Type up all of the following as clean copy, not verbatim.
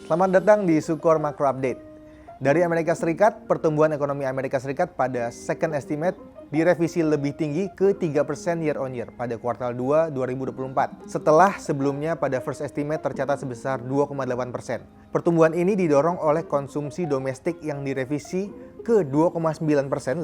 Selamat datang di Sukor Macro Update. Dari Amerika Serikat, pertumbuhan ekonomi Amerika Serikat pada second estimate direvisi lebih tinggi ke 3% year on year pada kuartal 2 2024. Setelah sebelumnya pada first estimate tercatat sebesar 2,8%. Pertumbuhan ini didorong oleh konsumsi domestik yang direvisi ke 2,9%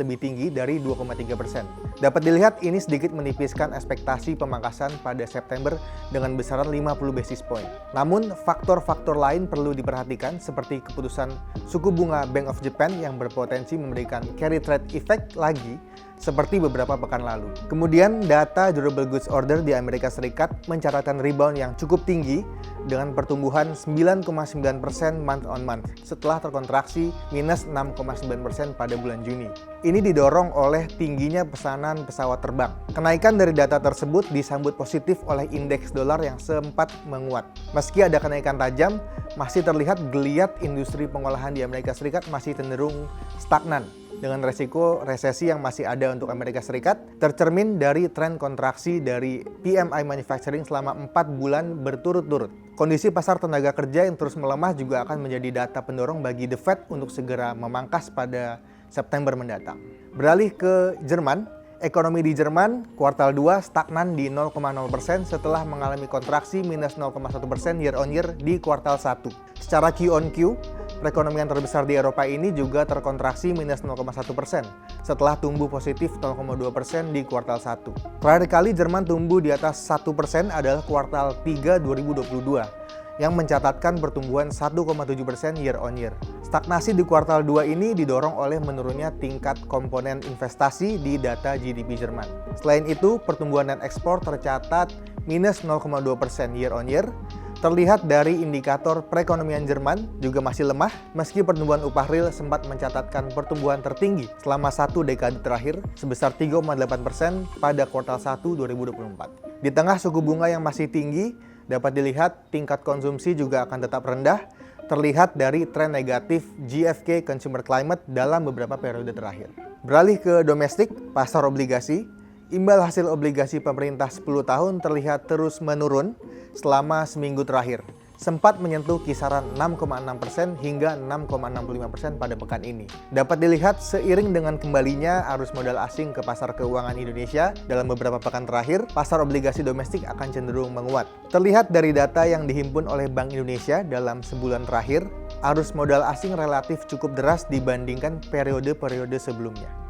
lebih tinggi dari 2,3%. Dapat dilihat ini sedikit menipiskan ekspektasi pemangkasan pada September dengan besaran 50 basis point. Namun, faktor-faktor lain perlu diperhatikan seperti keputusan suku bunga Bank of Japan yang berpotensi memberikan carry trade effect lagi seperti beberapa pekan lalu. Kemudian, data durable goods order di Amerika Serikat mencatatkan rebound yang cukup tinggi dengan pertumbuhan 9,9% month on month setelah terkontraksi minus 6,9% pada bulan Juni. Ini didorong oleh tingginya pesanan pesawat terbang. Kenaikan dari data tersebut disambut positif oleh indeks dolar yang sempat menguat. Meski ada kenaikan tajam, masih terlihat geliat industri pengolahan di Amerika Serikat masih cenderung stagnan, dengan resiko resesi yang masih ada untuk Amerika Serikat, tercermin dari tren kontraksi dari PMI manufacturing selama 4 bulan berturut-turut. Kondisi pasar tenaga kerja yang terus melemah juga akan menjadi data pendorong bagi The Fed untuk segera memangkas pada September mendatang. Beralih ke Jerman, ekonomi di Jerman kuartal 2 stagnan di 0,0% setelah mengalami kontraksi minus 0,1% year on year di kuartal 1. Secara Q on Q, perekonomian terbesar di Eropa ini juga terkontraksi minus 0,1% setelah tumbuh positif 0,2% di kuartal 1. Terakhir kali Jerman tumbuh di atas 1% adalah kuartal 3 2022 yang mencatatkan pertumbuhan 1,7% year on year. Stagnasi di kuartal 2 ini didorong oleh menurunnya tingkat komponen investasi di data GDP Jerman. Selain itu, pertumbuhan net ekspor tercatat minus 0,2% year on year. Terlihat dari indikator perekonomian Jerman juga masih lemah, meski pertumbuhan upah real sempat mencatatkan pertumbuhan tertinggi selama satu dekade terakhir sebesar 3,8% pada kuartal 1 2024. Di tengah suku bunga yang masih tinggi, dapat dilihat tingkat konsumsi juga akan tetap rendah, terlihat dari tren negatif GfK Consumer Climate dalam beberapa periode terakhir. Beralih ke domestik, pasar obligasi. Imbal hasil obligasi pemerintah 10 tahun terlihat terus menurun selama seminggu terakhir. Sempat menyentuh kisaran 6,6% hingga 6,65% pada pekan ini. Dapat dilihat seiring dengan kembalinya arus modal asing ke pasar keuangan Indonesia dalam beberapa pekan terakhir, pasar obligasi domestik akan cenderung menguat. Terlihat dari data yang dihimpun oleh Bank Indonesia dalam sebulan terakhir, arus modal asing relatif cukup deras dibandingkan periode-periode sebelumnya.